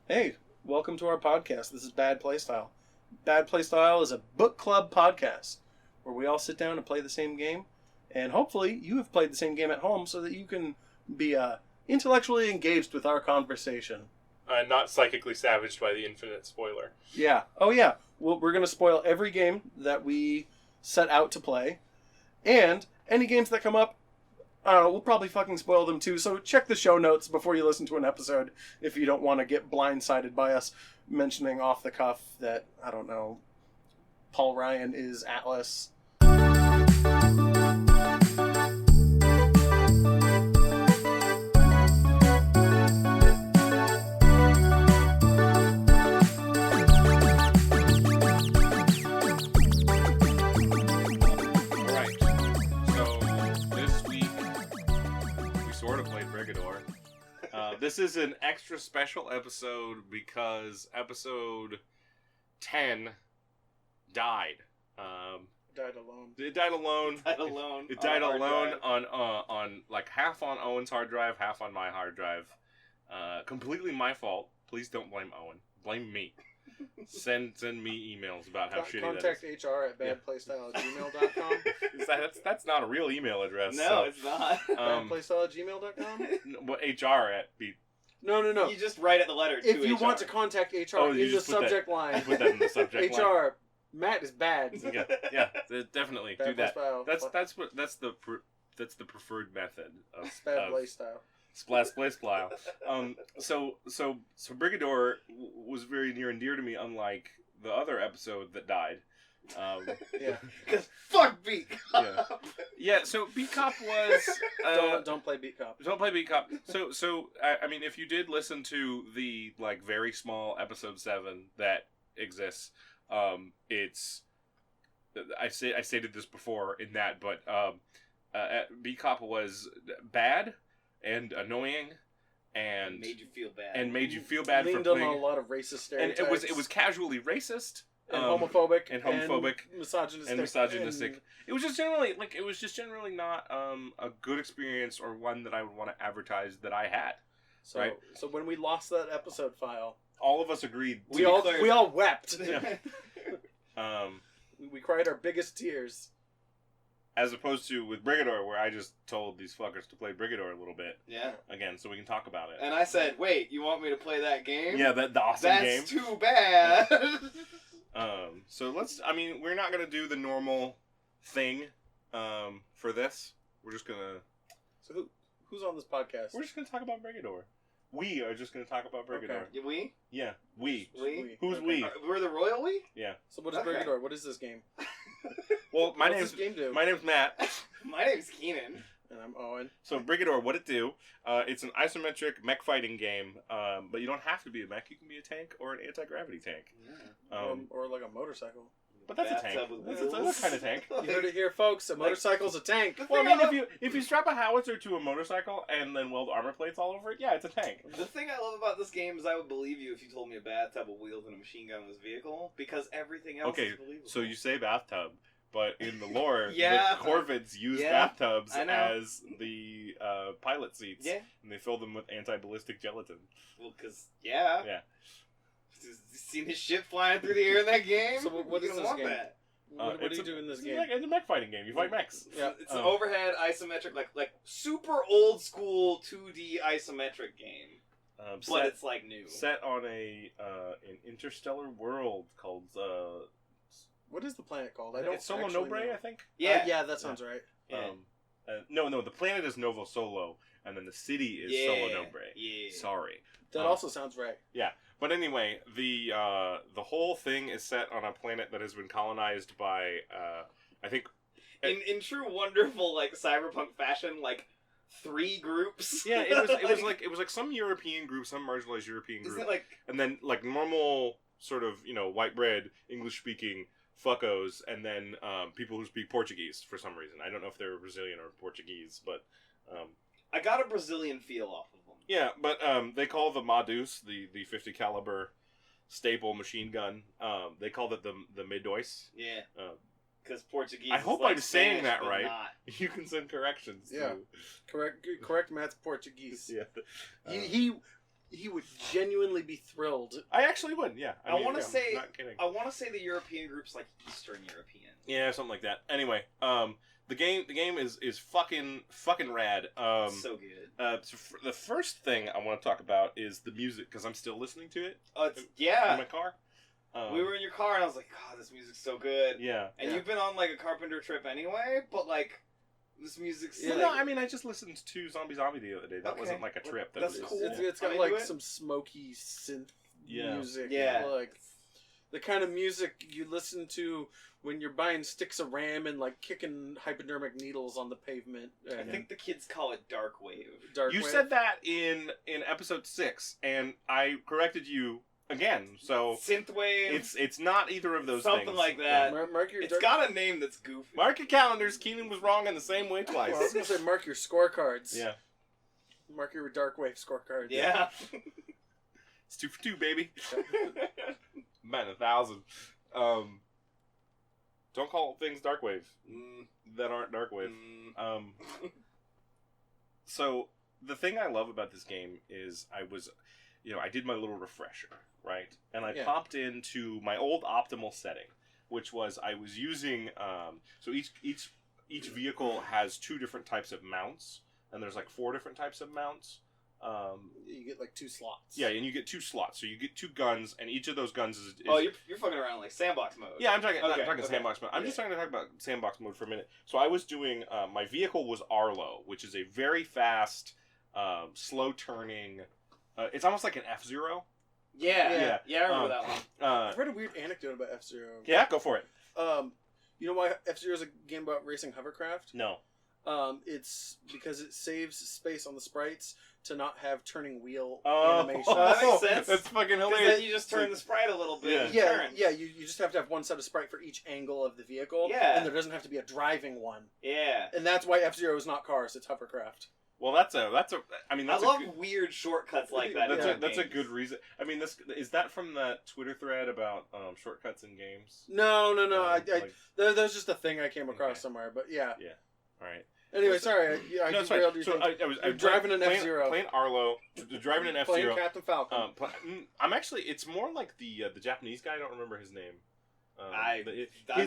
Hey, welcome to our podcast. This is Bad Playstyle. Bad Playstyle is a book club podcast where we all sit down and play the same game. And hopefully you have played the same game at home so that you can be intellectually engaged with our conversation. Not psychically savaged by the infinite spoiler. Yeah. Oh, yeah. We're going to spoil every game that we set out to play. And any games that come up, I don't know, we'll probably fucking spoil them too, so check the show notes before you listen to an episode if you don't want to get blindsided by us mentioning off the cuff that, I don't know, Paul Ryan is Atlas. Brigador. This is an extra special episode because episode 10 died. Died alone. It died alone. It died alone on like half on Owen's hard drive, half on my hard drive. Completely my fault. Please don't blame Owen. Blame me. Send me emails about how shitty that is. Contact HR at badplaystyle@gmail.com. That's not a real email address. No, so. It's not. Badplaystyle@gmail.com? What HR at be? No. You just write at the letter to If you HR. want to contact HR in the subject line. Put that in the subject line. HR, Matt is bad. Yeah, definitely do that. Playstyle. That's the preferred method of Bad Playstyle. Playstyle. So Brigador was very near and dear to me, unlike the other episode that died. Yeah. Because fuck Beat Cop. Yeah. So Beat Cop was. Don't play Beat Cop. Don't play Beat Cop. So I mean, if you did listen to the like very small episode 7 that exists, it's. I stated this before in that, but Beat Cop was bad and annoying, and made you feel bad. Leaned on a lot of racist stereotypes. And it was casually racist and homophobic and misogynistic. It was just generally not a good experience or one that I would want to advertise that I had. So right? So when we lost that episode file, all of us agreed. We all wept. Yeah. We cried our biggest tears. As opposed to with Brigador, where I just told these fuckers to play Brigador a little bit. Yeah. Again, so we can talk about it. And I said, wait, you want me to play that game? Yeah, the awesome game. That's too bad. So we're not going to do the normal thing for this. We're just going to... So who's on this podcast? We're just going to talk about Brigador. We are just going to talk about Brigador. Okay. We? Yeah, we. Who's we? We're the royal we? Yeah. So what is Brigador? What is this game? Well, my name's Matt. My name's Keenan. And I'm Owen. So Brigador, what it do? It's an isometric mech fighting game, but you don't have to be a mech. You can be a tank or an anti-gravity tank. Yeah. Or like a motorcycle. But that's a tank. That's a kind of tank. You heard it here, folks. A motorcycle's a tank. Well, I mean, if you strap a howitzer to a motorcycle and then weld armor plates all over it, yeah, it's a tank. The thing I love about this game is I would believe you if you told me a bathtub with wheels and a machine gun was vehicle, because everything else is believable. So you say bathtub, but in the lore, yeah. the Corvids use bathtubs as the pilot seats, and they fill them with anti-ballistic gelatin. Well, because, yeah. Seen his shit flying through the air in that game? So what is this game? That? What do you do in this game? It's a mech fighting game. You fight mechs. Yeah, it's an overhead isometric, like super old school 2D isometric game. But it's like new. Set on an interstellar world called. What is the planet called? It's Solo Nobre, I think. Yeah, that sounds right. Yeah. No, the planet is Novo Solo, and then the city is Solo Nobre. Yeah. Sorry. That also sounds right. Yeah. But anyway, the whole thing is set on a planet that has been colonized by, I think... In true wonderful, like, cyberpunk fashion, like, 3 groups. Yeah, it was like some European group, some marginalized European group. Isn't it like... And then, like, normal, sort of, white bread, English-speaking fuckos, and then people who speak Portuguese for some reason. I don't know if they're Brazilian or Portuguese, but... I got a Brazilian feel off of them. Yeah, but they call the Madus, the 50 caliber staple machine gun, they called it the Medois. Yeah. Because Portuguese. I hope I'm saying that right. You can send corrections. Yeah. Correct Matt's Portuguese. Yeah. he would genuinely be thrilled. I actually would. Yeah. I want to say. Not kidding. I want to say the European group's like Eastern European. Yeah, something like that. Anyway, the game is fucking rad. So good. The first thing I want to talk about is the music because I'm still listening to it. In my car. We were in your car and I was like, God, this music's so good. Yeah. And you've been on like a Carpenter trip anyway, but like this music's. Yeah. No, I mean I just listened to Zombie the other day. That wasn't like a trip. That's cool. It's got like some smoky synth music. Yeah. Like the kind of music you listen to when you're buying sticks of RAM and like kicking hypodermic needles on the pavement. I think the kids call it dark wave. You said that in episode 6, and I corrected you again. So synthwave. It's not either of those something things. like that. Yeah. It's got a name that's goofy. Mark your calendars. Keenan was wrong in the same way twice. Well, I was gonna say mark your scorecards. Yeah. Mark your dark wave scorecards. Yeah. It's 2 for 2, baby. Man, 1,000. Don't call things dark wave that aren't dark wave. So the thing I love about this game is I did my little refresher, right? And I popped into my old optimal setting, which was I was using so each vehicle has 2 different types of mounts, and there's like 4 different types of mounts. You get like 2 slots. Yeah, and you get 2 slots, so you get 2 guns, and each of those guns is oh, you're fucking around like sandbox mode. Yeah, I'm talking sandbox mode. I'm just trying to talk about sandbox mode for a minute. So I was doing my vehicle was Arlo, which is a very fast, slow turning. It's almost like an F-Zero. Yeah, I remember that one. I've read a weird anecdote about F-Zero. Yeah, go for it. You know why F-Zero is a game about racing hovercraft? No. It's because it saves space on the sprites to not have turning wheel that animations. makes sense. That's fucking Because hilarious. then you just turn the sprite a little bit. You just have to have one set of sprite for each angle of the vehicle. Yeah. And there doesn't have to be a driving one. Yeah. And that's why F-Zero is not cars, it's hovercraft. Well, that's a. I mean, that's I love weird shortcuts like that. That's a good reason. I mean, is that from that Twitter thread about shortcuts in games? No. That was just a thing I came across somewhere, but yeah. Yeah. All right. Anyway, sorry. I was driving an F-Zero. Playing Arlo, driving an F-Zero. Playing Captain Falcon. I'm actually, it's more like the Japanese guy. I don't remember his name. I'm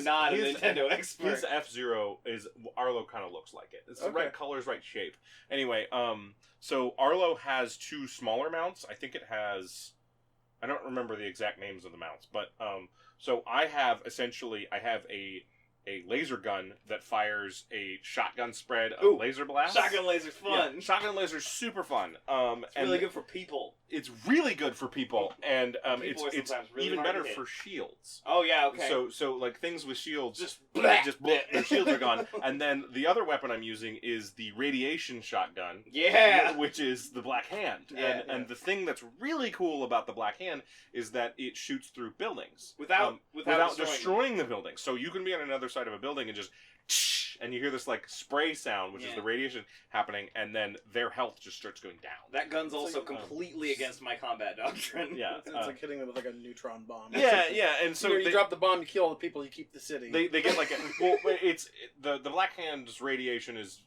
not a Nintendo expert. His F-Zero is Arlo kind of looks like it. It's the right colors, right shape. Anyway, so Arlo has 2 smaller mounts. I think it has. I don't remember the exact names of the mounts, but so I have a laser gun that fires a shotgun spread of laser blasts. Shotgun laser's fun. Yeah, shotgun laser's super fun. It's really good for people. It's really good for people, and it's really even better for shields. Oh yeah, okay. So like things with shields, just their shields are gone. And then the other weapon I'm using is the radiation shotgun. Yeah, which is the Black Hand. And the thing that's really cool about the Black Hand is that it shoots through buildings without destroying the building. So you can be on another side of a building and just. And you hear this like spray sound, which is the radiation happening, and then their health just starts going down. That gun's also completely against my combat doctrine. Yeah, it's like hitting them with like a neutron bomb. Yeah, and so you drop the bomb, you kill all the people, you keep the city. They get like the Black Hand's radiation is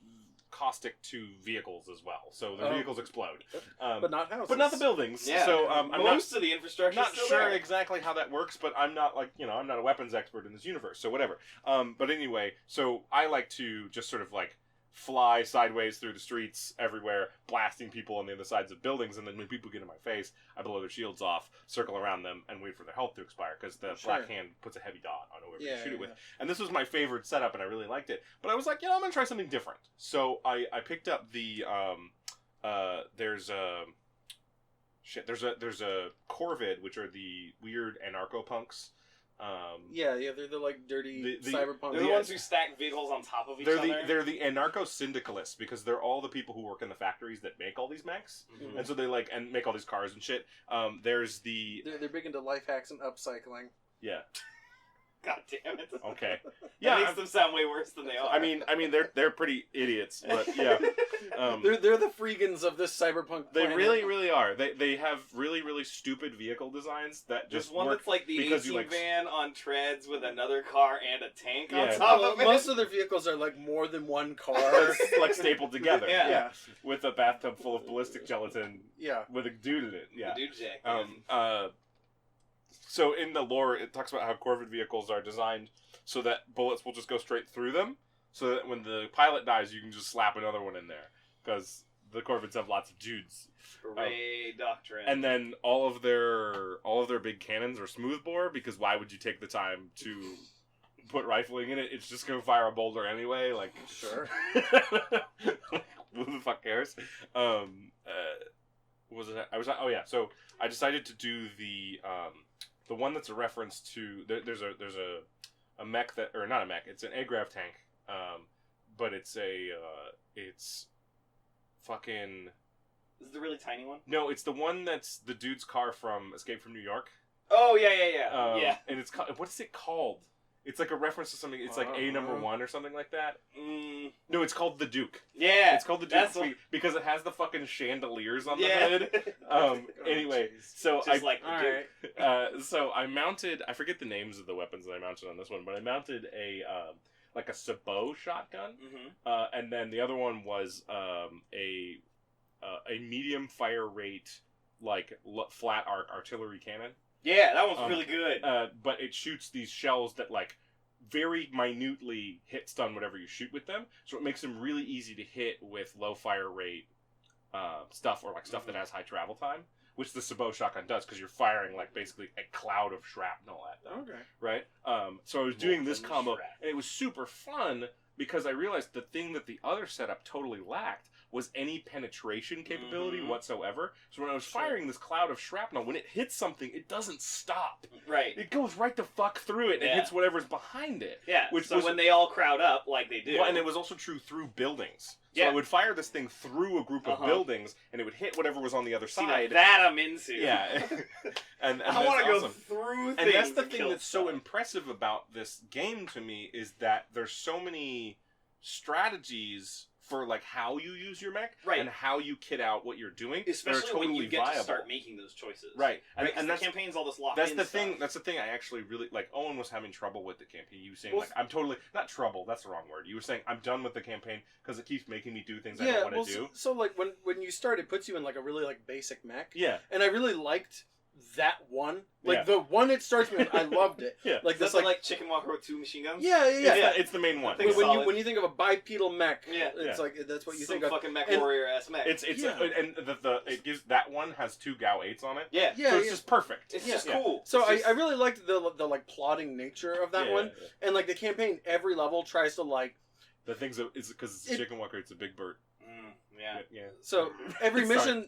caustic to vehicles as well, so the vehicles explode, but not houses, but not the buildings. Yeah. So most of the infrastructure. Not sure exactly how that works, but I'm not I'm not a weapons expert in this universe, so whatever. But anyway, so I like to just sort of like fly sideways through the streets everywhere, blasting people on the other sides of buildings, and then when people get in my face, I blow their shields off, circle around them, and wait for their health to expire, because the Black Hand puts a heavy dot on whoever you shoot it with. And this was my favorite setup, and I really liked it. But I was like, I'm going to try something different. So I picked up the, there's a Corvid, which are the weird anarcho-punks. They're the like dirty cyberpunk. They're the ones who stack vehicles on top of each other. They're the anarcho-syndicalists, because they're all the people who work in the factories that make all these mechs, and so they and make all these cars and shit. They're big into life hacks and upcycling. Yeah. God damn it. Okay. Yeah, Yeah. makes them sound way worse than they are. I mean, they're pretty idiots, but yeah. They're the freegans of this cyberpunk They planet. really are. They have really stupid vehicle designs that There's just one work that's like the because 18 you, like, van on treads with another car and a tank Yeah. on top Well, of it. most of their vehicles are like more than one car. It's like stapled together. Yeah. With a bathtub full of ballistic gelatin Yeah. with a dude in it. Yeah. The dude jack. So in the lore, it talks about how Corvid vehicles are designed so that bullets will just go straight through them, so that when the pilot dies, you can just slap another one in there, because the Corvids have lots of dudes. Hooray, doctrine. And then all of their big cannons are smoothbore, because why would you take the time to put rifling in it? It's just gonna fire a boulder anyway. Like, Sure. who the fuck cares? What was it? Oh yeah. So I decided to do the one that's a reference to there's a mech that, or not a mech. It's an Agrav tank. But it's fucking. Is it the really tiny one? No, it's the one that's the dude's car from Escape from New York. Oh, yeah. Yeah. And it's called, what is it called? It's like a reference to something. It's like A number 1 or something like that. No, it's called the Duke. Yeah. It's called the Duke because it has the fucking chandeliers on the hood. Anyway, so Just like the Duke. So I mounted. I forget the names of the weapons that I mounted on this one, but I mounted a like a sabot shotgun, and then the other one was a medium fire rate, like flat artillery cannon. Yeah, that one's really good. But it shoots these shells that, like, very minutely hit stun whatever you shoot with them. So it makes them really easy to hit with low fire rate stuff, or like stuff that has high travel time, which the sabot shotgun does, because you're firing like basically a cloud of shrapnel at them. Okay. Right? So I was doing this combo, and it was super fun because I realized the thing that the other setup totally lacked was any penetration capability whatsoever. So when I was firing this cloud of shrapnel, when it hits something, it doesn't stop. Right. It goes right the fuck through it and hits whatever's behind it. Yeah. So when they all crowd up, like they do. Well, and it was also true through buildings. So Yeah. I would fire this thing through a group of buildings, and it would hit whatever was on the other side. That I'm into. Yeah. and I want to go awesome. through things. And that's the to thing kill that's stuff. so impressive about this game to me, is that there's so many strategies for like how you use your mech, right, and how you kit out what you're doing. Especially totally when you get viable. to start making those choices, right? And the campaign's all this locked That's in the stuff. thing. That's the thing. I actually really like. Owen was having trouble with the campaign. You were saying, Well, like, I'm totally not trouble. That's the wrong word. You were saying I'm done with the campaign because it keeps making me do things I don't want to do. So like when you start, it puts you in like a really like basic mech. Yeah. And I really liked that one. Like the one it starts me with, I loved it. Yeah. Like This this like Chicken Walker with 2 machine guns. Yeah. It's the main one. When you think of a bipedal mech, it's like that's what you Some think of. fucking mech warrior ass mech. It's and it gives that one has 2 GAU 8s on it. Yeah. So it's just perfect. It's just cool. So I really liked the like plotting nature of that one, Yeah. and like the campaign, every level tries to like. The thing's it's because it's a chicken walker. It's a big bird. Yeah. So every mission,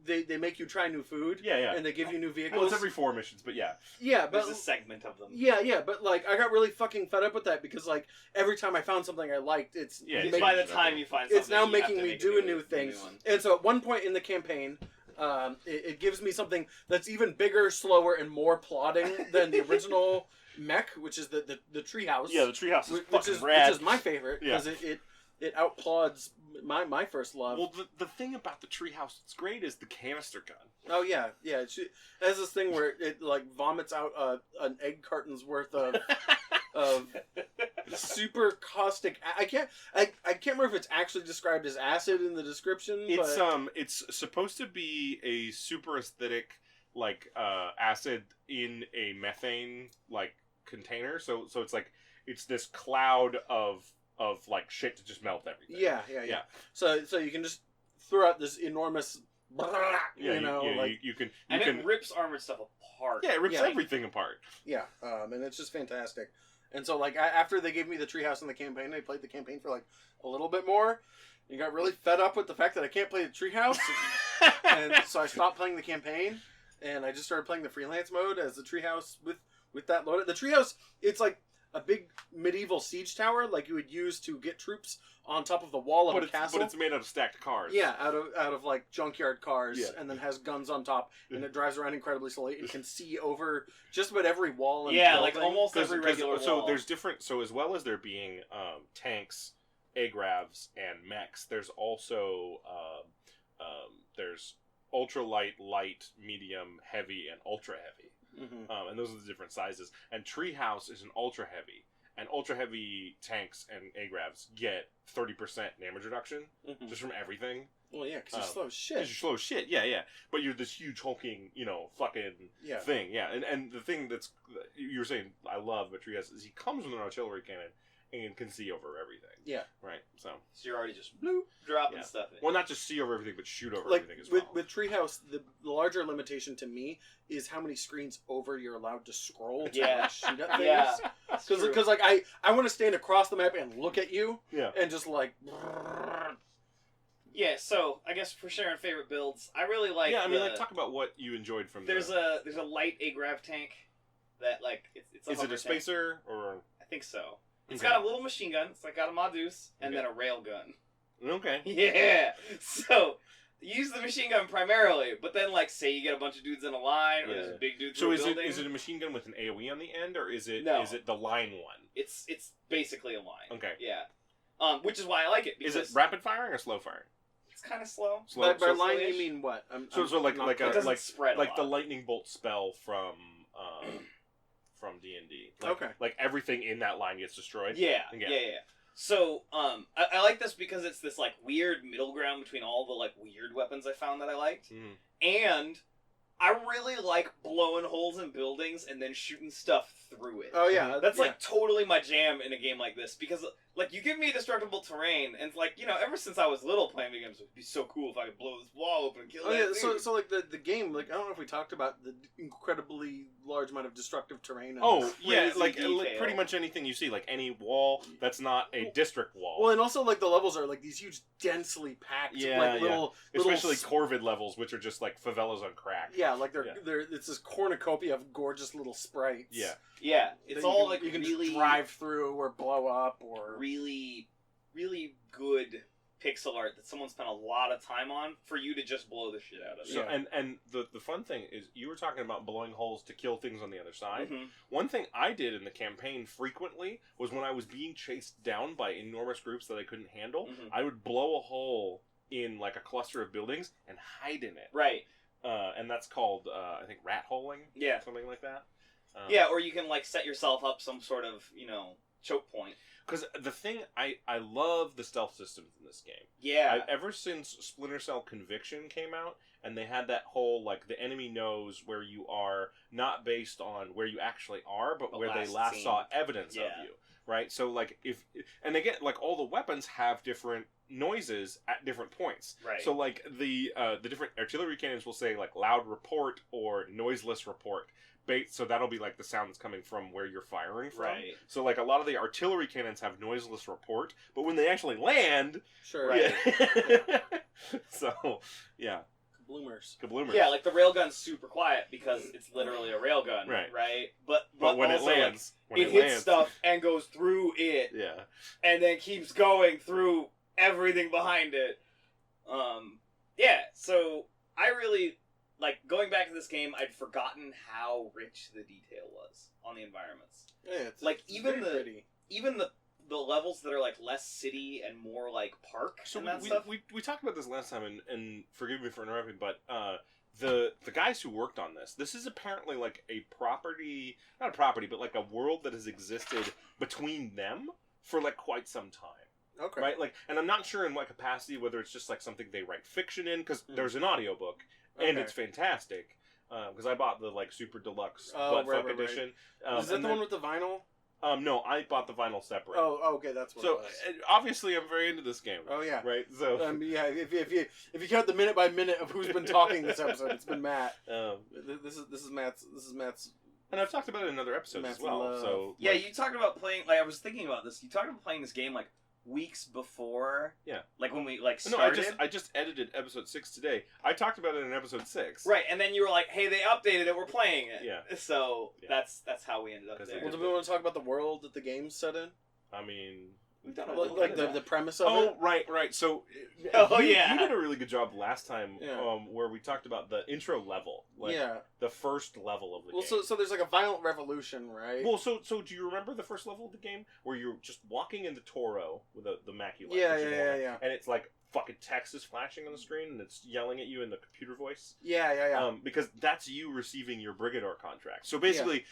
they make you try new food. Yeah. And they give you new vehicles. Well, it's every 4 missions, but yeah. Yeah, but there's a segment of them. Yeah, but like I got really fucking fed up with that because like every time I found something I liked, it's by the time you find something, it's now you making have to me make do a new new thing. one. And so at one point in the campaign, it gives me something that's even bigger, slower, and more plotting than the original mech, which is the treehouse. Yeah, the treehouse is which is rad. which is my favorite because it outplods my first love. Well, the thing about the treehouse that's great is the canister gun. Oh yeah. It has this thing where it like vomits out an egg carton's worth of super caustic. I can't remember if it's actually described as acid in the description. It's supposed to be a super acidic like acid in a methane like container. So it's like it's this cloud of like shit to just melt everything. Yeah. So you can just throw out this enormous. You can. It rips armored stuff apart. Yeah, it rips everything apart. Yeah, and it's just fantastic. And so, like, after they gave me the treehouse in the campaign, I played the campaign for, like, a little bit more. And got really fed up with the fact that I can't play the treehouse. And so I stopped playing the campaign. And I just started playing the freelance mode as the treehouse with that loaded. The treehouse, it's like, a big medieval siege tower, like you would use to get troops on top of the wall of a castle. But it's made out of stacked cars. Yeah, out of like junkyard cars, Yeah. and then has guns on top, and it drives around incredibly slowly. It can see over just about every wall. And yeah, building. like almost every regular wall. So there's different. So as well as there being tanks, agravs, and mechs, there's also there's ultralight, light, medium, heavy, and ultra heavy. Mm-hmm. And those are the different sizes. And Treehouse is an ultra heavy. And ultra heavy tanks and agravs get 30% damage reduction just from everything. Well, yeah, because you're slow as shit. Because you're slow as shit, yeah. But you're this huge hulking, fucking thing, yeah. And the thing that's you were saying I love about Treehouse is he comes with an artillery cannon and can see over everything. Yeah. Right. So you're already just bloop, dropping stuff in. Well, not just see over everything, but shoot over like, everything as well. With Treehouse, the larger limitation to me is how many screens over you're allowed to scroll to like, shoot at things. Yeah. Because like I want to stand across the map and look at you. Yeah. And just like. Yeah. So I guess for sharing favorite builds, I really like. Yeah, I mean, like talk about what you enjoyed from. There's a light agrav tank that like it's. Is it a spacer or? I think so. It's got a little machine gun. It's like got a Modus and then a rail gun. Okay. Yeah. So use the machine gun primarily, but then like say you get a bunch of dudes in a line, or there's a big dude. So is it a machine gun with an AOE on the end, or is it no. is it the line one? It's basically a line. Okay. Yeah. Which is why I like it. Because is it rapid firing or slow firing? It's kind of slow. By line you mean what? So like spread like the lightning bolt spell from D&D. Like everything in that line gets destroyed. Yeah. So, I like this because it's this, like, weird middle ground between all the, like, weird weapons I found that I liked. And I really like blowing holes in buildings and then shooting stuff through it. Oh, yeah. That's, like, totally my jam in a game like this. Because, like, you give me destructible terrain, and, like, ever since I was little playing video games, it would be so cool if I could blow this wall open and kill that dude. So, like, the game, like, I don't know if we talked about the incredibly large amount of destructive terrain. And like pretty much anything you see, like any wall that's not a district wall. Well, and also, like, the levels are, like, these huge, densely packed, little... Especially Corvid levels, which are just, like, favelas on crack. Yeah, like, they're it's this cornucopia of gorgeous little sprites. Yeah, it's all, like, you can really... just drive through or blow up or... Really, really good pixel art that someone spent a lot of time on for you to just blow the shit out of. So, and the fun thing is, you were talking about blowing holes to kill things on the other side. One thing I did in the campaign frequently was when I was being chased down by enormous groups that I couldn't handle, I would blow a hole in like a cluster of buildings and hide in it. Right. And that's called, I think, rat holing. Yeah. Something like that. Yeah, or you can like set yourself up some sort of, choke point. Because the thing, I love the stealth systems in this game. Yeah. Ever since Splinter Cell Conviction came out, and they had that whole, like, the enemy knows where you are, not based on where you actually are, but where they last saw evidence of you. Right? So, like, and again, like, all the weapons have different noises at different points. Right. So, like, the different artillery cannons will say, like, loud report or noiseless report. So that'll be like the sound that's coming from where you're firing from. Right. So like a lot of the artillery cannons have noiseless report, but when they actually land, sure, right. Yeah. So yeah, kabloomers. Yeah, like the railgun's super quiet because it's literally a railgun, right? But when also, it lands, like, it hits stuff and goes through it, and then keeps going through everything behind it. Yeah. So I really. Like, going back to this game, I'd forgotten how rich the detail was on the environments. Yeah, even the levels that are, like, less city and more, like, park and that stuff. We talked about this last time, and forgive me for interrupting, but the guys who worked on this is apparently, like, a property... Not a property, but, like, a world that has existed between them for, like, quite some time. Okay. Right? Like, and I'm not sure in what capacity, whether it's just, like, something they write fiction in, because there's an audiobook. And it's fantastic because I bought the like super deluxe buttfuck edition. Is that the one with the vinyl? No, I bought the vinyl separate. Oh, okay, that's what. So it was. Obviously, I'm very into this game. Oh yeah, right. So yeah, if you count the minute by minute of who's been talking this episode, it's been Matt. This is Matt's. And I've talked about it in another episode as well. So yeah, you talked about playing. Like I was thinking about this. You talked about playing this game like weeks before. Yeah. Like when we No, started. I just edited episode 6 today. I talked about it in episode 6. Right, and then you were like, "Hey, they updated it. We're playing it." Yeah. So Yeah. that's how we ended up 'Cause there. they Well, do we want to talk about the world that the game's set in? I mean, We've done a Like, little like bit of the that. premise of oh, it? right. So, Oh, you yeah. did a really good job last time, Yeah. where we talked about the intro level, Yeah. the first level of the Well, game. so there's like a violent revolution, right? Well, so do you remember the first level of the game where you're just walking into Toro with the Mac you like? Yeah, that you yeah, want, yeah. And it's like fucking text is flashing on the screen and it's yelling at you in the computer voice. Yeah. Because that's you receiving your Brigador contract. So basically,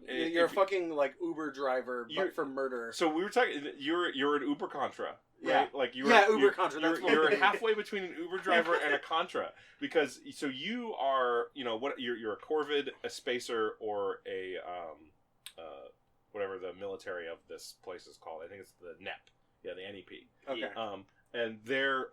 You're a fucking like Uber driver, You're- but for murder. So we were talking. You're an Uber Contra, right? Yeah. Like Uber Contra. That's what You're it is. halfway between an Uber driver and a Contra because so you are what you're a Corvid, a Spacer, or a whatever the military of this place is called. I think it's the NEP. Yeah, the NEP. Okay. And they're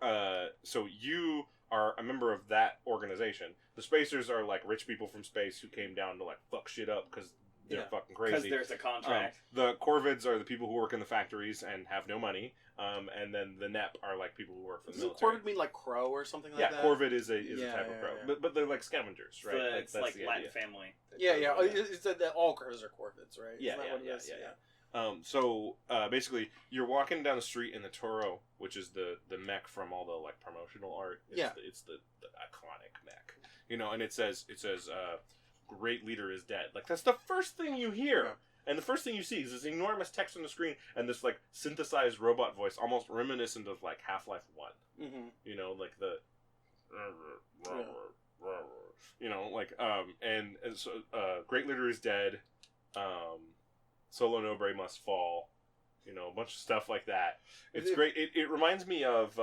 so you are a member of that organization. The Spacers are like rich people from space who came down to like fuck shit up because they're fucking Because crazy. there's a contract. The Corvids are the people who work in the factories and have no money. And then the NEP are like people who work for the Doesn't military. Corvid mean like crow or something like Yeah, that? Corvid is a Yeah, type of crow, yeah. but they're like scavengers, right? It's like the Latin idea. family. Yeah. Oh, it's that all crows are Corvids, right? Yeah, Isn't that what it is? So basically, you're walking down the street in the Toro, which is the mech from all the like promotional art. It's the iconic mech, and it says great leader is dead. Like that's the first thing you hear. Yeah. And the first thing you see is this enormous text on the screen and this like synthesized robot voice, almost reminiscent of like Half-Life 1. Mm-hmm. Like the and so great leader is dead. Solo Nobre must fall. A bunch of stuff like that. It's great. It reminds me of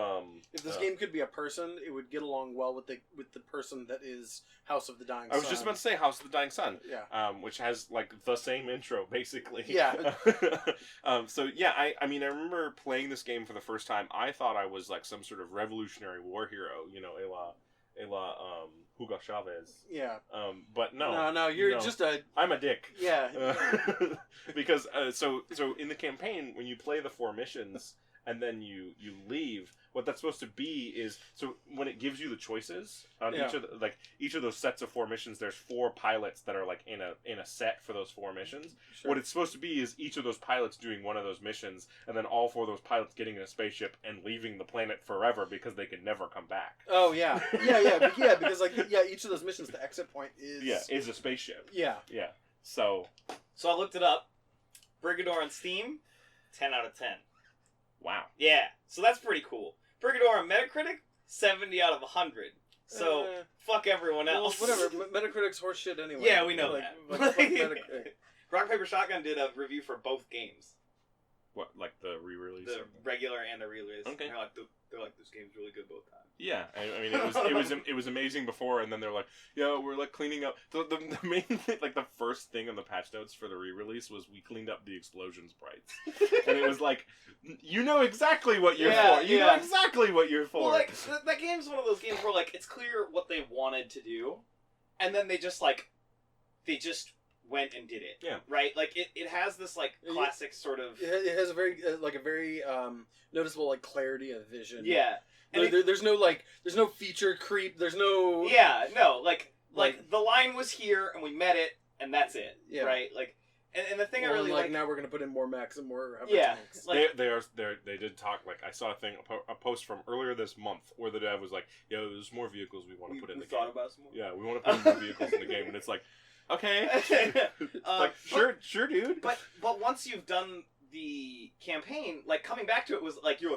if this game could be a person, it would get along well with the person that is House of the Dying Sun. I was just about to say House of the Dying Sun. Yeah. Which has like the same intro basically. Yeah. So yeah, I mean I remember playing this game for the first time. I thought I was like some sort of Revolutionary War hero. A la Hugo Chavez. Yeah. But no. No, you're just a... I'm a dick. Yeah. Because so in the campaign when you play the 4 missions and then you leave, what that's supposed to be is so when it gives you the choices on each of those sets of 4 missions, there's 4 pilots that are like in a set for those 4 missions. Sure. What it's supposed to be is each of those pilots doing one of those missions, and then all 4 of those pilots getting in a spaceship and leaving the planet forever because they can never come back. Oh yeah. Because each of those missions, the exit point is a spaceship. Yeah. So I looked it up. Brigador on Steam, 10 out of 10. wow. Yeah, so that's pretty cool. Brigador on Metacritic, 70 out of 100. So fuck everyone Well, else. whatever. Metacritic's horseshit anyway. Yeah, we know that. that. Fuck Metacritic. Rock Paper Shotgun did a review for both games, What, like the re-release? the regular and the re-release. Okay. They're like this game's really good both times. Yeah, I mean it was amazing before, and then they're like, yeah, we're like cleaning up. The main thing, like the first thing on the patch notes for the re-release was we cleaned up the explosion sprites, and it was like, you know exactly what you're for. You know exactly what you're for. Well, like that game's one of those games where like it's clear what they wanted to do, and then they just went and did it. Yeah. Right. Like it has this like classic sort of. It has a very noticeable like clarity of vision. Yeah. There's no feature creep. There's no. Yeah. No. Like the line was here and we met it and that's it. Yeah. Right. Like, and the thing I really like now we're gonna put in more mechs and more. Yeah. Like, they did talk, like I saw a post from earlier this month where the dev was like, yo, there's more vehicles we want to put in the game. thought about some more. Yeah, we want to put in more vehicles in the game, and it's like, okay, like sure, dude. But once you've done the campaign, like coming back to it was like you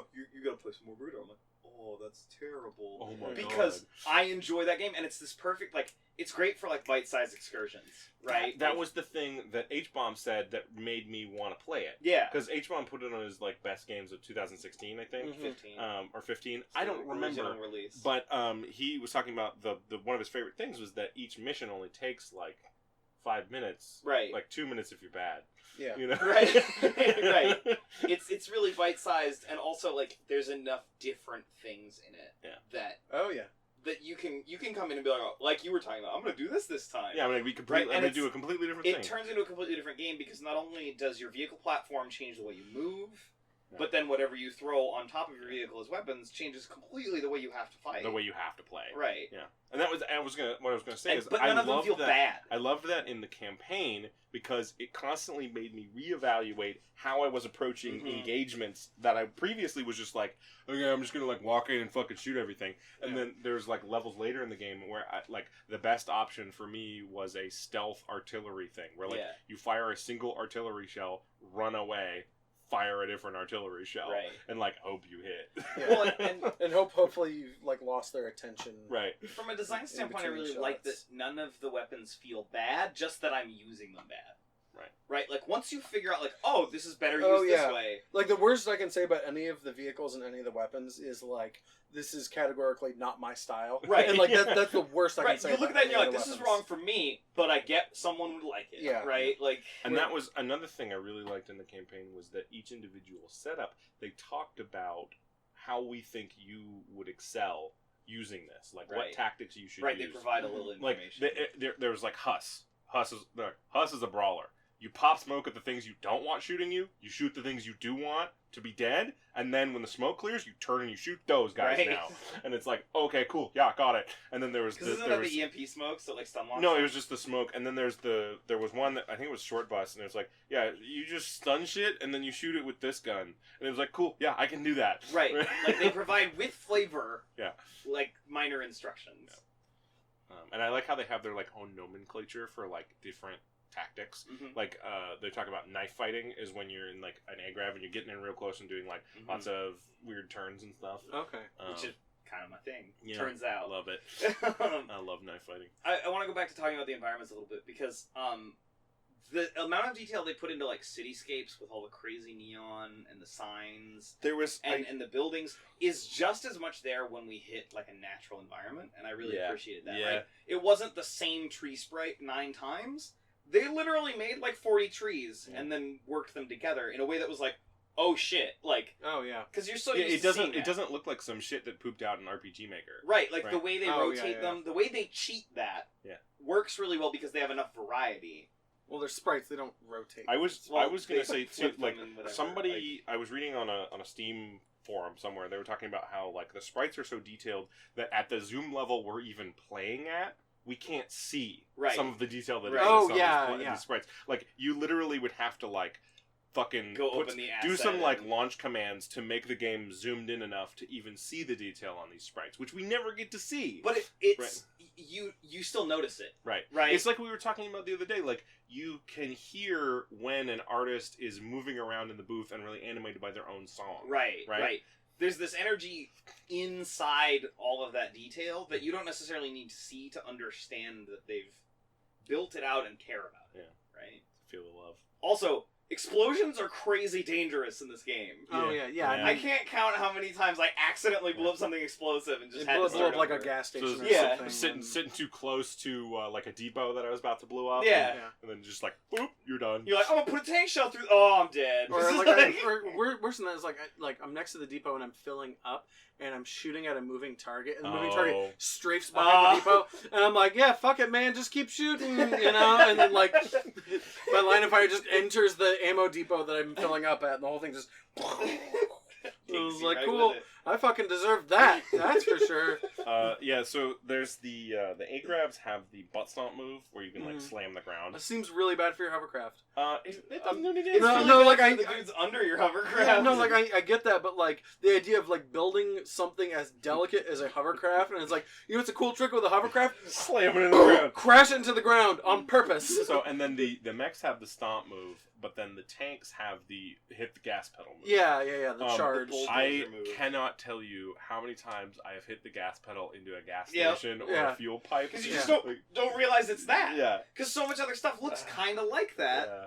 gotta play some more Brigador. I'm like, oh, that's terrible. Oh my god. Because I enjoy that game, and it's this perfect like it's great for like bite-sized excursions, right? That was the thing that H-Bomb said that made me want to play it. Yeah. Because H-Bomb put it on his like best games of 2016, I think. 15. Or 15. I don't remember. Release. But he was talking about the one of his favorite things was that each mission only takes like 5 minutes. Right. Like 2 minutes if you're bad. Yeah. You know? Right. Right. It's really bite-sized, and also like there's enough different things in it. Yeah. That you can come in and be like you were talking about, I'm going to do this time. Yeah, I'm going to do a completely different thing. It turns into a completely different game because not only does your vehicle platform change the way you move, But then whatever you throw on top of your vehicle as weapons changes completely the way you have to fight. The way you have to play. Right. Yeah. And what I was gonna say is but none of them feel bad. I loved that in the campaign because it constantly made me reevaluate how I was approaching engagements that I previously was just like, okay, I'm just gonna like walk in and fucking shoot everything. And then there's like levels later in the game where the best option for me was a stealth artillery thing where like you fire a single artillery shell, run away, fire a different artillery shell, and like hope you hit. Well, and hopefully you like lost their attention. Right. From a design standpoint, I really like that none of the weapons feel bad, just that I'm using them bad. Right. Right. Like once you figure out, like, oh, this is better used this way. Like the worst I can say about any of the vehicles and any of the weapons is like, this is categorically not my style. Right. And like that's the worst I can say. You look at that and you're like, this is wrong for me, but I get someone would like it. Yeah. Right. Like. And that was another thing I really liked in the campaign was that each individual setup, they talked about how we think you would excel using this, like what tactics you should use. Right. They provide a little information. Like there was like Huss. Huss is a brawler. You pop smoke at the things you don't want shooting you. You shoot the things you do want to be dead. And then when the smoke clears, you turn and you shoot those guys now. And it's like, okay, cool. Yeah, got it. And then there was isn't that the EMP smoke? So like stun launch? No, it was just the smoke. And then there was one that I think it was short bus. And it was like, yeah, you just stun shit and then you shoot it with this gun. And it was like, cool. Yeah, I can do that. Right. Like they provide with flavor. Yeah. Like minor instructions. Yeah. And I like how they have their like own nomenclature for like different tactics. Like they talk about knife fighting is when you're in like an A-grab and you're getting in real close and doing like lots of weird turns and stuff. Okay. Which is kind of my thing. Yeah, turns out. I love it. I love knife fighting. I want to go back to talking about the environments a little bit because the amount of detail they put into like cityscapes with all the crazy neon and the signs and the buildings is just as much there when we hit like a natural environment, and I really appreciated that. Right? It wasn't the same tree sprite 9 times. They literally made like 40 trees and then worked them together in a way that was like, oh shit, like because you're so used to seeing that. It doesn't look like some shit that pooped out in RPG Maker. Right, like the way they rotate them, the way they cheat that works really well because they have enough variety. Well, they're sprites; they don't rotate. I was gonna say too, like somebody I was reading on a Steam forum somewhere. They were talking about how like the sprites are so detailed that at the zoom level we're even playing at, we can't see some of the detail that exists on these sprites. Like, you literally would have to, like, fucking do some, like, launch commands to make the game zoomed in enough to even see the detail on these sprites, which we never get to see. But it's... You still notice it. Right. It's like we were talking about the other day. Like, you can hear when an artist is moving around in the booth and really animated by their own song. Right. There's this energy inside all of that detail that you don't necessarily need to see to understand that they've built it out and care about it. Right? Feel the love. Also, explosions are crazy dangerous in this game. Oh, yeah. I can't count how many times I accidentally blew up something explosive and just had to start blew up like over. a gas station So, sitting too close to like a depot that I was about to blow up. Yeah. And then just like, boop, you're done. You're like, I'm gonna put a tank shell through... Oh, I'm dead. Or like, worse than that is like I'm next to the depot and I'm filling up and I'm shooting at a moving target and the moving target strafes behind the depot and I'm like, yeah, fuck it, man, just keep shooting, you know? And then like my line of fire just enters the ammo depot that I'm filling up at and the whole thing just... I was like, cool, I fucking deserved that, that's for sure. So there's the A-grabs have the butt stomp move where you can like slam the ground. It seems really bad for your hovercraft. It doesn't do anything. The dude's under your hovercraft. Yeah, no, like I get that, but like the idea of like building something as delicate as a hovercraft, and it's like, you know, it's a cool trick with a hovercraft. Slam it in the ground. Crash it into the ground on purpose. So and then the mechs have the stomp move, but then the tanks have the hit the gas pedal move. Yeah, the charge. I cannot tell you how many times I have hit the gas pedal into a gas station or a fuel pipe. Because you just don't realize it's that. Yeah. Because so much other stuff looks kind of like that. Yeah.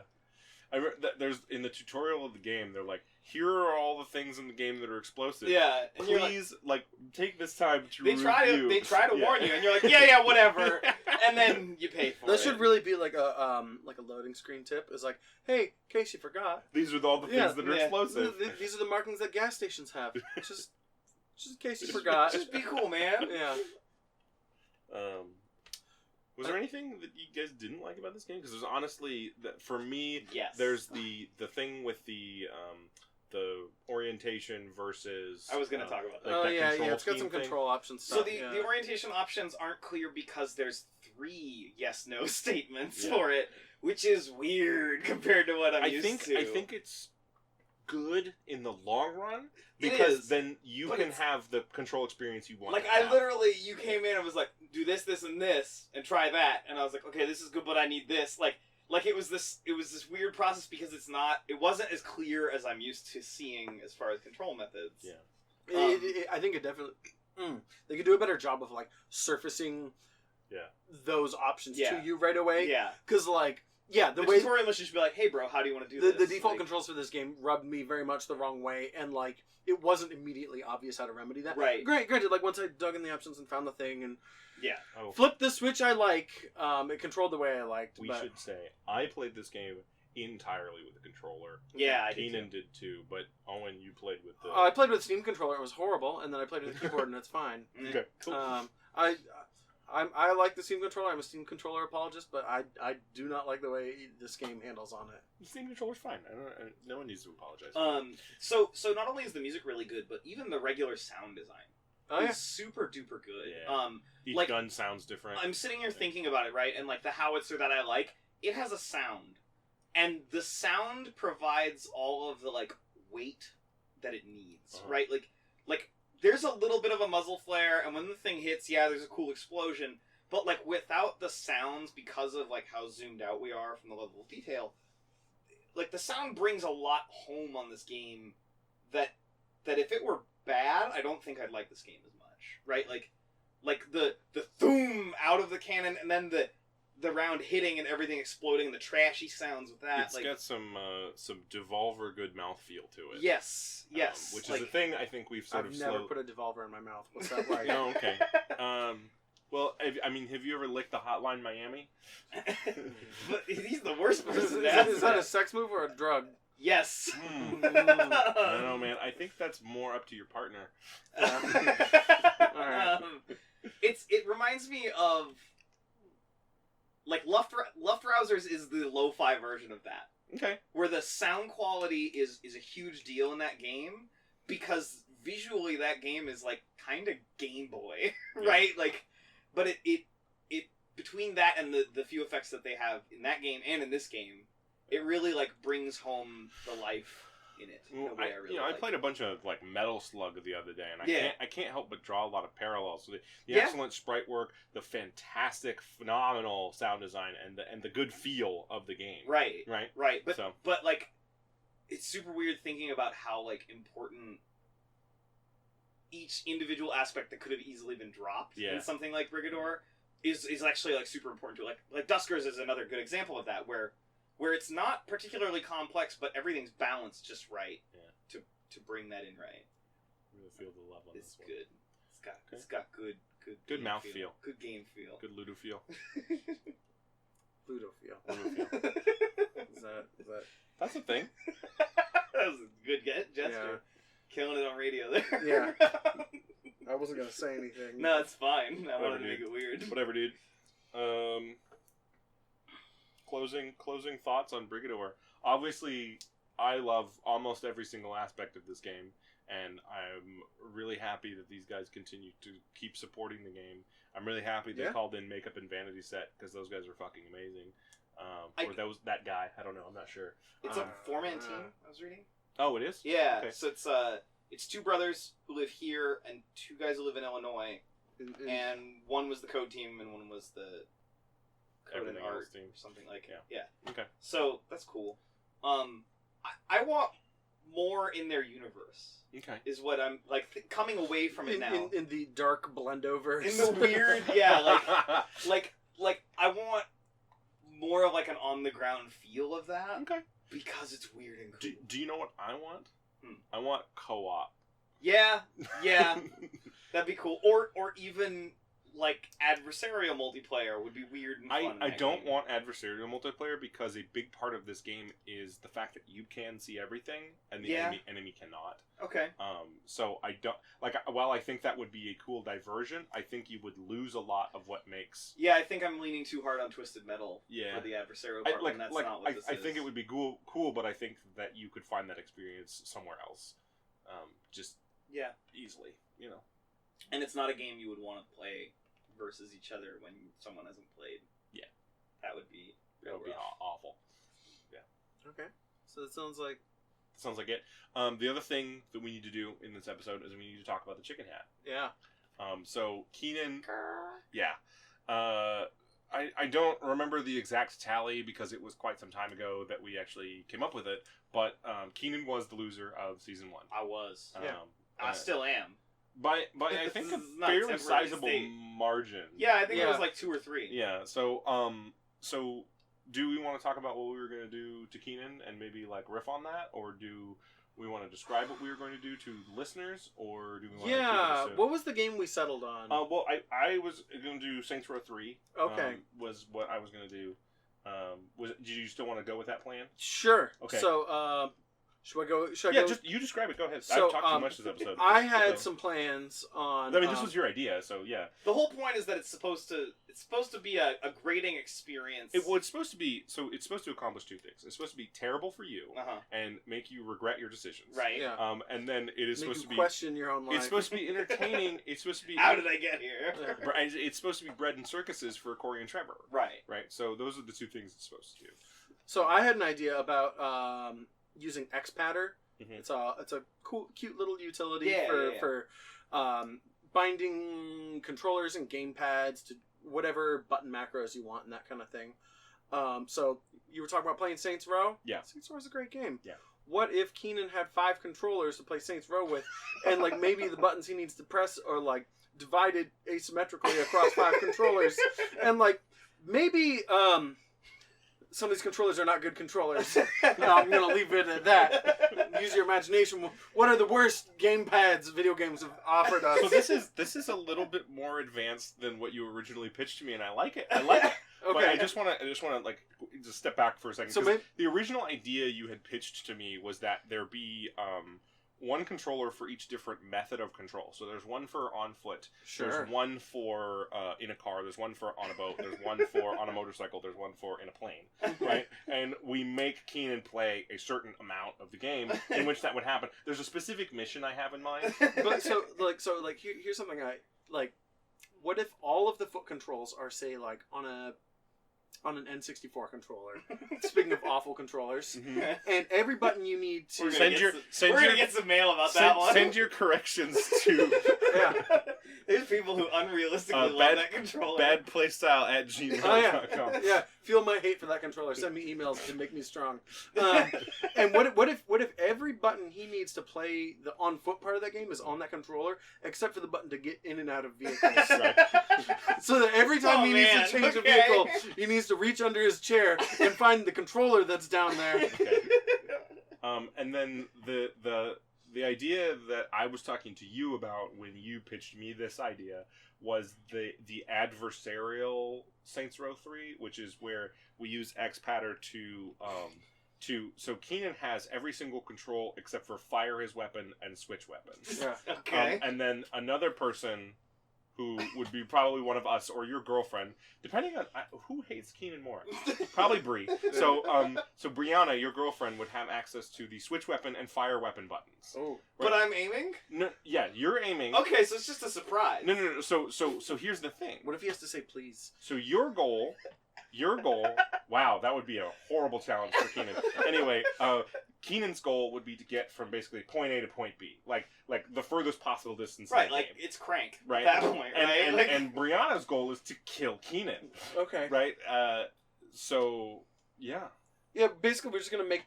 I remember that there's in the tutorial of the game, they're like, here are all the things in the game that are explosive. Yeah. And please, like, take this time to review. They try to warn you, and you're like, yeah, whatever. And then you pay for it. That should really be like a loading screen tip. Is like, hey, in case you forgot, these are all the things that are explosive. These are the markings that gas stations have. Just in case you forgot. Just be cool, man. Yeah. Was there anything that you guys didn't like about this game? Because there's honestly, for me, yes. There's the thing with the the orientation versus. I was going to talk about that. Like that yeah, control it's got some scheme control options. So the orientation options aren't clear because there's 3 yes/no statements for it, which is weird compared to what I'm used to. I think it's good in the long run It because is, then you can have the control experience you want. Like, to I have. literally, you came in and was like, do this, this, and this, and try that, and I was like, okay, this is good, but I need this. Like it was this weird process because it wasn't as clear as I'm used to seeing as far as control methods. Yeah. I think it definitely they could do a better job of like surfacing those options to you right away. Yeah. Because like the way tutorial must just be like, hey bro, how do you want to do this? The default controls for this game rubbed me very much the wrong way, and like it wasn't immediately obvious how to remedy that. Right. Granted, like once I dug in the options and found the thing and Oh. flipped the switch I like, it controlled the way I liked. We should say I played this game entirely with the controller. Yeah, I Keenan did too, but Owen, you played with the. I played with a Steam controller. It was horrible, and then I played with the keyboard, and it's fine. Okay, cool. I like the Steam controller. I'm a Steam controller apologist, but I do not like the way this game handles on it. The Steam controller's fine. No one needs to apologize. So not only is the music really good, but even the regular sound design is super duper good. Yeah. Each gun sounds different. I'm sitting here thinking about it, right? And like the howitzer that I like, it has a sound, and the sound provides all of the like weight that it needs, right? Like there's a little bit of a muzzle flare, and when the thing hits, there's a cool explosion. But like without the sounds, because of like how zoomed out we are from the level of detail, like the sound brings a lot home on this game. That if it were bad, I don't think I'd like this game as much, right? Like the thoom out of the cannon, and then the round hitting and everything exploding, and the trashy sounds with that. It's got some Devolver good mouthfeel to it. Yes. Which is a thing I think we've sort of. I've never put a Devolver in my mouth. What's that like? No, okay. Well, I mean, have you ever licked the Hotline Miami? But he's the worst person. Is that a sex move or a drug? Yes. I don't know, man. I think that's more up to your partner. It reminds me of like Luftrausers is the lo-fi version of that. Okay. Where the sound quality is a huge deal in that game because visually that game is like kind of Game Boy, right? Like, but it between that and the few effects that they have in that game and in this game, it really like brings home the life in it. In a way I really I played a bunch of like Metal Slug the other day, and I can't help but draw a lot of parallels. So the excellent sprite work, the fantastic, phenomenal sound design, and the good feel of the game. Right. But like, it's super weird thinking about how like important each individual aspect that could have easily been dropped in something like Brigador is actually like super important to it. Like Duskers is another good example of that where it's not particularly complex, but everything's balanced just right to bring that in right. Really feel the love on it's this good. One. It's got good mouth feel. Good game feel. Good Ludo feel. Ludo feel. Is that? That's a thing. That was a good gesture. Yeah. Killing it on radio there. Yeah. I wasn't gonna say anything. No, it's fine. I wanted to make it weird. Whatever, dude. Closing thoughts on Brigador. Obviously, I love almost every single aspect of this game, and I'm really happy that these guys continue to keep supporting the game. I'm really happy they called in Makeup and Vanity Set, because those guys are fucking amazing. That guy, I don't know, I'm not sure. It's a 4-man team, I was reading. Oh, it is? Yeah, okay. So it's 2 brothers who live here, and 2 guys who live in Illinois, and one was the code team, and one was the code and art team, or something like yeah. Okay. So that's cool. I want more in their universe. Okay. Is what I'm like coming away from it now. In the dark Blendoverse. In the weird, like I want more of like an on the ground feel of that. Okay. Because it's weird and cool. Do you know what I want? I want co-op. Yeah, that'd be cool. Or even like adversarial multiplayer would be weird and fun. I don't want adversarial multiplayer because a big part of this game is the fact that you can see everything and the enemy cannot. Okay. So I don't like. While I think that would be a cool diversion, I think you would lose a lot of what makes. Yeah, I think I'm leaning too hard on Twisted Metal for the adversarial part. Not what this I is. think it would be cool, but I think that you could find that experience somewhere else. Just easily, you know. And it's not a game you would want to play versus each other when someone hasn't played. Yeah, that would be awful. Yeah. Okay, so it sounds like it. The other thing that we need to do in this episode is we need to talk about the chicken hat. Yeah. So Keenan. Yeah. I don't remember the exact tally because it was quite some time ago that we actually came up with it. But Keenan was the loser of season 1. I was. Yeah. I still am. By I think a fairly sizable margin. Yeah, I think it was like 2 or 3. Yeah. So so do we want to talk about what we were going to do to Keenan and maybe like riff on that, or do we want to describe what we were going to do to listeners, or do we want to what was the game we settled on? Well, I was going to do Saints Row 3. Okay. Was what I was going to do. Did you still want to go with that plan? Sure. Okay. So, should I go? Just you describe it. Go ahead. So, I've talked too much this episode. I had some plans on. I mean, this was your idea, so yeah. The whole point is that it's supposed to be a grading experience. It's supposed to be. So it's supposed to accomplish 2 things. It's supposed to be terrible for you and make you regret your decisions. Right. Yeah. And then it is supposed to be question your own life. It's supposed to be entertaining. It's supposed to be. How did I get here? It's supposed to be bread and circuses for Corey and Trevor. Right. Right. So those are the 2 things it's supposed to do. So I had an idea about using XPatter. Mm-hmm. It's a cool, cute little utility for binding controllers and gamepads to whatever button macros you want and that kind of thing. So you were talking about playing Saints Row? Yeah. Saints Row is a great game. Yeah. What if Keenan had 5 controllers to play Saints Row with, and like maybe the buttons he needs to press are like divided asymmetrically across 5 controllers, and like maybe some of these controllers are not good controllers. No, I'm going to leave it at that. Use your imagination. What are the worst gamepads video games have offered us? So this is a little bit more advanced than what you originally pitched to me, and I like it. I like it. Okay. But I just want to like just step back for a second. So the original idea you had pitched to me was that there be 1 controller for each different method of control. So there's 1 for on foot. Sure. There's 1 for in a car. There's 1 for on a boat. There's 1 for on a motorcycle. There's 1 for in a plane. Right? And we make Keenan play a certain amount of the game in which that would happen. There's a specific mission I have in mind. But here's something I like. What if all of the foot controls are, say, like on an N64 controller? Speaking of awful controllers, and every button you need to we're gonna get some mail about that one. Send your corrections to There's people who unrealistically love that controller. badplaystyle@gmail.com. Yeah, feel my hate for that controller. Send me emails to make me strong. And what if every button he needs to play the on foot part of that game is on that controller, except for the button to get in and out of vehicles? Right. So that every time he needs to change a vehicle, he needs to reach under his chair and find the controller that's down there. Okay. And then the idea that I was talking to you about when you pitched me this idea was the adversarial Saints Row 3, which is where we use XPatter so Keenan has every single control except for fire his weapon and switch weapons. Yeah. Okay. And then another person who would be probably one of us or your girlfriend, depending on who hates Keenan more. Probably Bree. So Brianna, your girlfriend, would have access to the switch weapon and fire weapon buttons. Oh, right? But I'm aiming? No, yeah, you're aiming. Okay, so it's just a surprise. No. So here's the thing. what if he has to say please? So your goal. Wow, that would be a horrible challenge for Keenan. Anyway, Keenan's goal would be to get from basically point A to point B, like the furthest possible distance. Right, in the like game. it's Crank. Right. At that point, right? And Brianna's goal is to kill Keenan. Okay. Right. So yeah. Yeah, basically we're just gonna make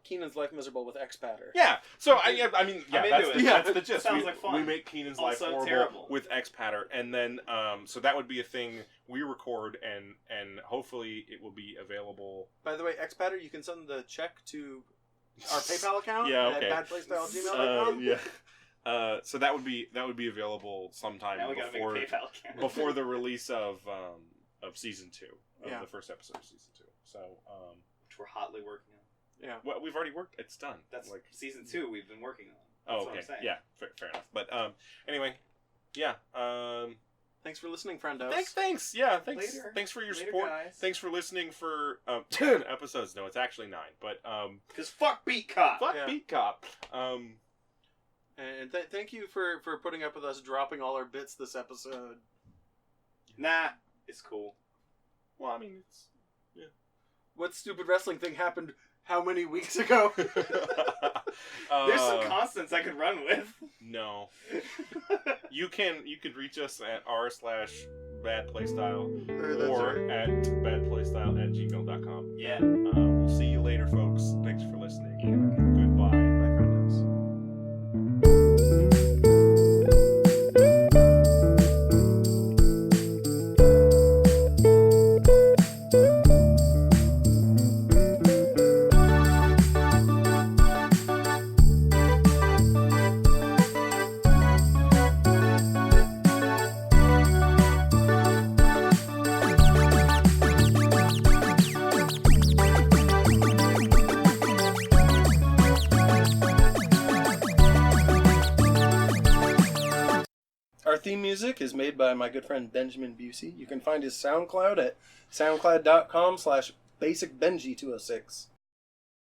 Keenan's life miserable with XPatter. Yeah. So that's the gist. Sounds like fun. We make Keenan's life Also horrible terrible. with XPatter, and then so that would be a thing we record, and hopefully it will be available. By the way, XPatter, you can send the check to our PayPal account Yeah, okay. at badplaystyle@gmail.com. Yeah. So that would be available sometime Now we gotta make a before PayPal account. before the release of season 2 of Yeah. the first episode of season 2. So Which we're hotly working on. Yeah. well, we've already worked. It's done. That's like season 2 we've been working on. oh, That's what okay, I'm saying. yeah, fair enough. But anyway, yeah. Thanks for listening, friendos. Thanks. Yeah, thanks. Later. Thanks for your Later, support. guys. Thanks for listening for 10 episodes. No, it's actually 9. But Because fuck Beat Cop! fuck Yeah. Beat Cop. And thank you for putting up with us dropping all our bits this episode. Nah, it's cool. Well, I mean, it's What stupid wrestling thing happened how many weeks ago? There's some constants I could run with. No. You can reach us at r/badplaystyle or at badplaystyle@gmail.com. Yeah. We'll see you later, folks. Thanks for listening. Goodbye. Bye, friendos. Our theme music is made by my good friend Benjamin Busey. You can find his SoundCloud at soundcloud.com/basicbenji206.